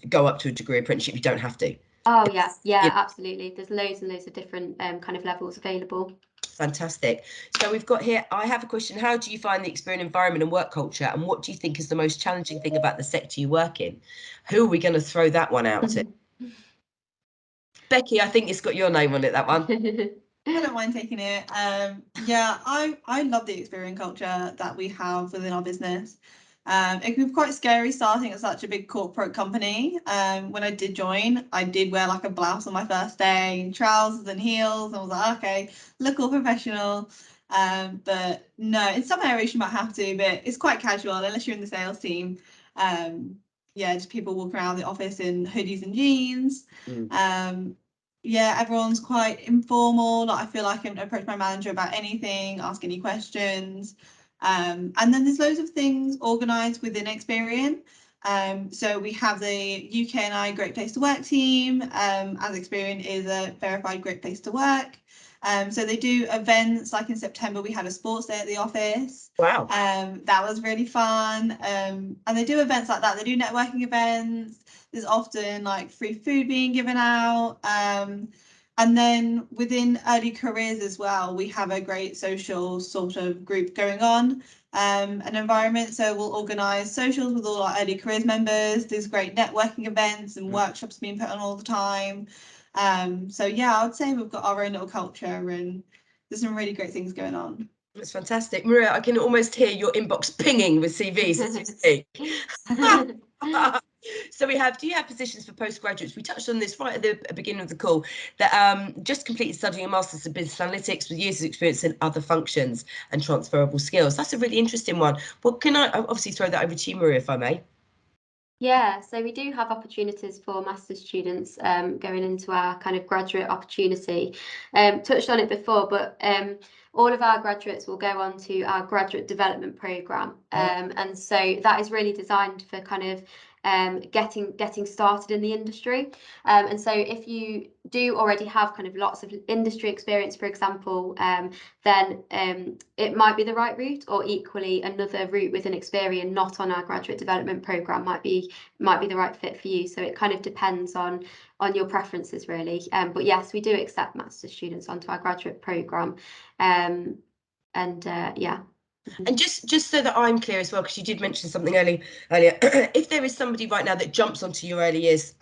S1: go up to a degree apprenticeship, you don't have to.
S2: Oh yeah, absolutely. There's loads and loads of different kind of levels available.
S1: Fantastic. So we've got here, I have a question. How do you find the Experian environment and work culture, and what do you think is the most challenging thing about the sector you work in? Who are we going to throw that one out to? Becky, I think it's got your name on it, that one.
S4: I don't mind taking it. Yeah, I love the Experian culture that we have within our business. It can be quite scary starting at such a big corporate company. When I did join, I did wear like a blouse on my first day, trousers and heels. I was like, okay, look all professional. But no, in some areas you might have to, but it's quite casual unless you're in the sales team. Yeah, just people walk around the office in hoodies and jeans. Yeah, everyone's quite informal. Like, I feel like I can approach my manager about anything, ask any questions. And then there's loads of things organised within Experian. So we have the UK&I Great Place to Work team, as Experian is a verified Great Place to Work. So they do events, like in September we had a sports day at the office.
S1: Wow.
S4: That was really fun. And they do events like that. They do networking events. There's often like free food being given out. And then within early careers as well, we have a great social sort of group going on, an environment. So we'll organise socials with all our early careers members. There's great networking events and workshops being put on all the time. So yeah, I would say we've got our own little culture and there's some really great things going on.
S1: That's fantastic. Maria, I can almost hear your inbox pinging with CVs as you speak. So do you have positions for postgraduates? We touched on this right at the beginning of the call, that just completed studying a master's in business analytics with years of experience in other functions and transferable skills. That's a really interesting one. Well, can I obviously throw that over to you, Maria, if I may?
S2: Yeah, so we do have opportunities for master's students going into our kind of graduate opportunity. Touched on it before, but all of our graduates will go on to our graduate development programme. And so that is really designed for kind of getting started in the industry. And so if you do already have kind of lots of industry experience, for example, then it might be the right route, or equally another route within Experian, not on our graduate development programme, might be the right fit for you. So it kind of depends on your preferences, really. But yes, we do accept master's students onto our graduate programme. Yeah.
S1: And just so that I'm clear as well, because you did mention something earlier, if there is somebody right now that jumps onto your early years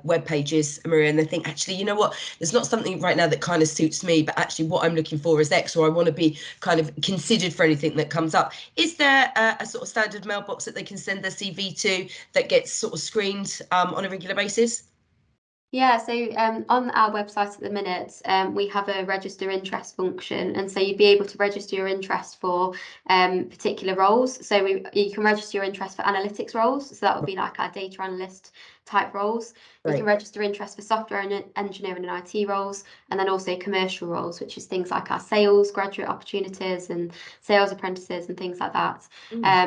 S1: web pages, Maria, and they think, actually, you know what, there's not something right now that kind of suits me, but actually what I'm looking for is X, or I want to be kind of considered for anything that comes up. Is there a sort of standard mailbox that they can send their CV to that gets sort of screened on a regular basis?
S2: Yeah, so on our website at the minute, we have a register interest function, and so you'd be able to register your interest for particular roles. So you can register your interest for analytics roles, so that would be like our data analyst type roles.
S1: Right.
S2: You can register interest for software engineering and IT roles, and then also commercial roles, which is things like our sales graduate opportunities and sales apprentices and things like that.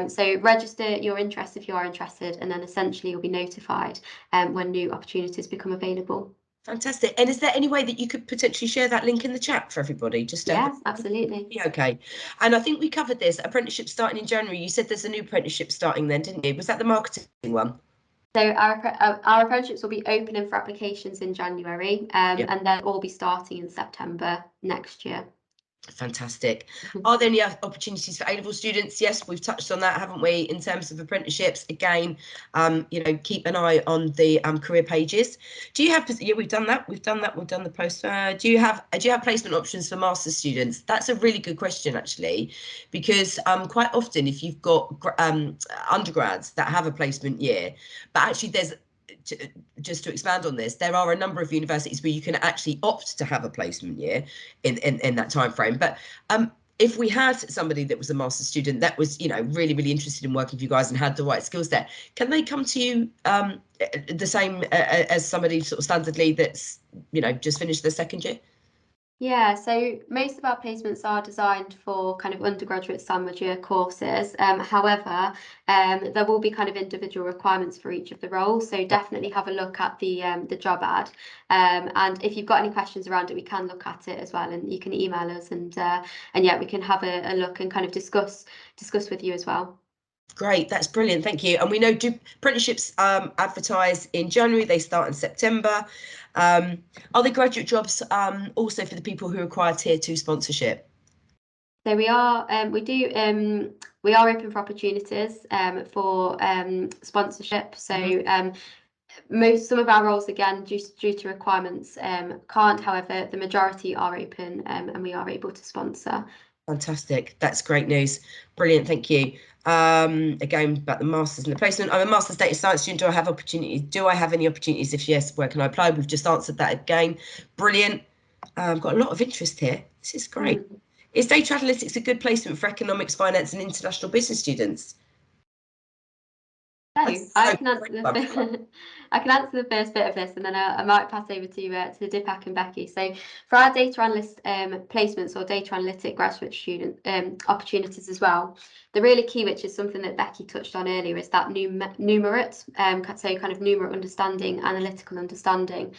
S2: So register your interest if you are interested, and then essentially you'll be notified when new opportunities become available.
S1: Fantastic. And is there any way that you could potentially share that link in the chat for everybody? Just
S2: yes, absolutely.
S1: Yeah, okay. And I think we covered this apprenticeship starting in January. You said there's a new apprenticeship starting then, didn't you? Was that the marketing one?
S2: So our apprenticeships will be opening for applications in January, and they'll all be starting in September next year.
S1: Fantastic. Are there any opportunities for A-level students? Yes, we've touched on that, haven't we, in terms of apprenticeships? Again, you know, keep an eye on the career pages. Do you have? Yeah, we've done that. We've done the post. Do you have placement options for master's students? That's a really good question, actually, because quite often, if you've got undergrads that have a placement year, but actually there's just to expand on this, there are a number of universities where you can actually opt to have a placement year in that time frame. But if we had somebody that was a master's student that was, you know, really, really interested in working with you guys and had the right skills there, can they come to you the same as somebody sort of standardly that's, you know, just finished their second year?
S2: Yeah, so most of our placements are designed for kind of undergraduate sandwich year courses. However, there will be kind of individual requirements for each of the roles. So definitely have a look at the job ad. And if you've got any questions around it, we can look at it as well. And you can email us, and yeah, we can have a look and kind of discuss with you as well.
S1: Great, that's brilliant, thank you. And we know apprenticeships advertise in January, they start in September. Are there graduate jobs also for the people who require tier 2 sponsorship?
S2: So we are open for opportunities for sponsorship. So some of our roles, again, due to requirements, can't. However, the majority are open, and we are able to sponsor.
S1: Fantastic, that's great news. Brilliant, thank you. Again, about the masters and the placement. I'm a master's data science student. Do I have opportunities? Do I have any opportunities? If yes, where can I apply? We've just answered that again. Brilliant. I've got a lot of interest here. This is great. Is data analytics a good placement for economics, finance, and international business students?
S2: So I can answer the first bit of this, and then I might pass over to Deepak and Becky. So for our data analyst placements or data analytic graduate student opportunities as well, the really key, which is something that Becky touched on earlier, is that numerate, so kind of numerate understanding, analytical understanding.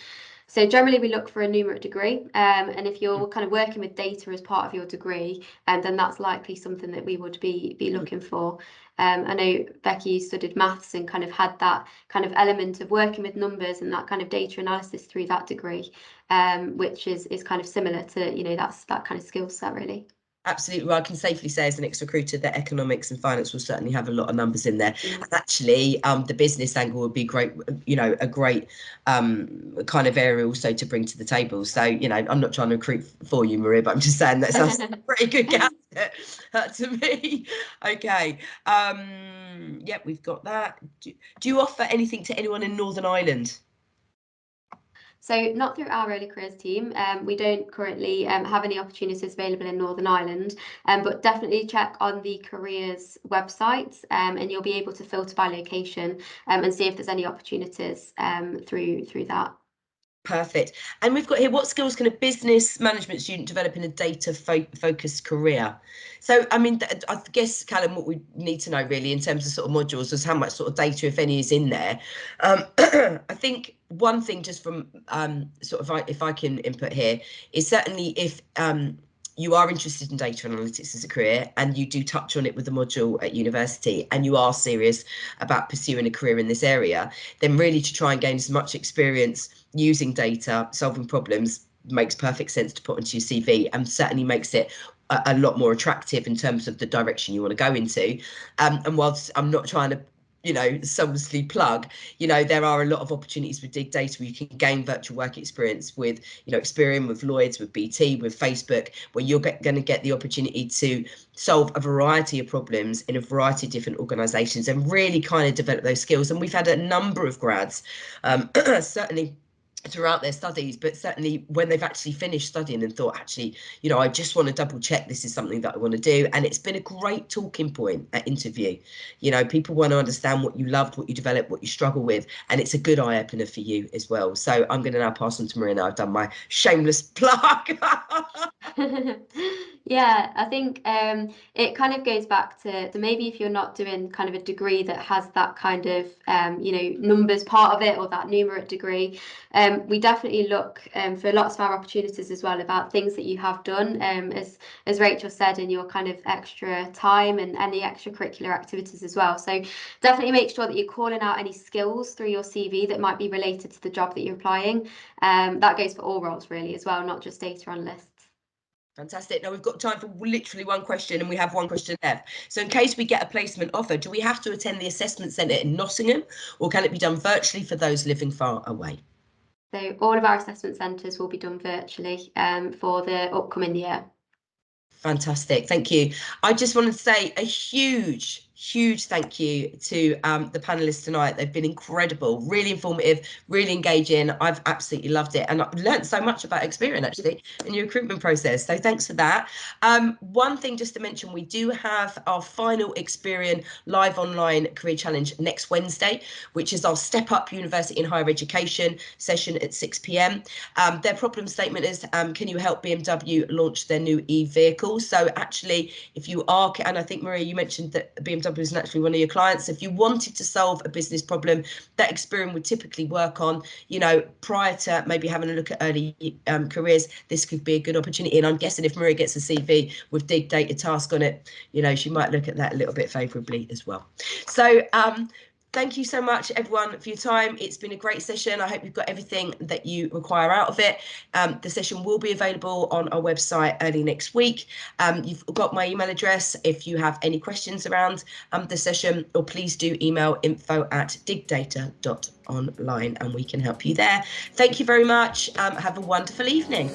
S2: So generally we look for a numerate degree, and if you're kind of working with data as part of your degree, then that's likely something that we would be looking for. I know Becky studied maths and kind of had that kind of element of working with numbers and that kind of data analysis through that degree, which is kind of similar to, you know, that kind of skill set, really.
S1: Absolutely. Well, I can safely say as an ex-recruiter that economics and finance will certainly have a lot of numbers in there. And actually, the business angle would be great, you know, a great kind of area also to bring to the table. So, you know, I'm not trying to recruit for you, Maria, but I'm just saying that sounds a pretty good candidate to me. Okay. Yeah, we've got that. Do you offer anything to anyone in Northern Ireland?
S2: So not through our early careers team. We don't currently have any opportunities available in Northern Ireland, but definitely check on the careers website, and you'll be able to filter by location and see if there's any opportunities through that.
S1: Perfect. And we've got here, what skills can a business management student develop in a data focused career? So, I mean, I guess, Callum, what we need to know really in terms of sort of modules is how much sort of data, if any, is in there. I think one thing just from sort of, if I can input here, is certainly if you are interested in data analytics as a career and you do touch on it with the module at university and you are serious about pursuing a career in this area, then really to try and gain as much experience using data, solving problems, makes perfect sense to put onto your CV, and certainly makes it a lot more attractive in terms of the direction you want to go into. And whilst I'm not trying to, you know, selflessly plug, you know, there are a lot of opportunities with Digdata where you can gain virtual work experience with, you know, Experian, with Lloyds, with BT, with Facebook, where you're going to get the opportunity to solve a variety of problems in a variety of different organisations and really kind of develop those skills. And we've had a number of grads, certainly throughout their studies, but certainly when they've actually finished studying and thought, actually, you know, I just want to double check this is something that I want to do. And it's been a great talking point at interview. You know, people want to understand what you loved, what you developed, what you struggle with, and it's a good eye opener for you as well. So I'm going to now pass on to Maria. I've done my shameless plug.
S2: Yeah, I think it kind of goes back to maybe if you're not doing kind of a degree that has that kind of you know, numbers part of it, or that numerate degree, we definitely look for lots of our opportunities as well about things that you have done, as Rachel said, in your kind of extra time and the extracurricular activities as well. So definitely make sure that you're calling out any skills through your CV that might be related to the job that you're applying. That goes for all roles really as well, not just data analysts.
S1: Fantastic. Now we've got time for literally one question, and we have one question left. So in case we get a placement offer, do we have to attend the assessment centre in Nottingham, or can it be done virtually for those living far away?
S2: So all of our assessment centres will be done virtually for the upcoming year.
S1: Fantastic. Thank you. I just wanted to say a huge thank you to the panelists tonight. They've been incredible, really informative, really engaging. I've absolutely loved it, and I've learned so much about Experian actually in your recruitment process, so thanks for that. One thing just to mention, we do have our final Experian live online career challenge next Wednesday, which is our Step Up University in Higher Education session at 6 p.m. Their problem statement is, can you help BMW launch their new e-vehicle? So actually, if you are, and I think Maria, you mentioned that BMW is naturally one of your clients, if you wanted to solve a business problem that Experian would typically work on, you know, prior to maybe having a look at early careers, this could be a good opportunity. And I'm guessing if Maria gets a CV with Digdata task on it, you know, she might look at that a little bit favourably as well. So thank you so much, everyone, for your time. It's been a great session. I hope you've got everything that you require out of it. The session will be available on our website early next week. You've got my email address if you have any questions around the session, or please do email info@digdata.online and we can help you there. Thank you very much. Have a wonderful evening.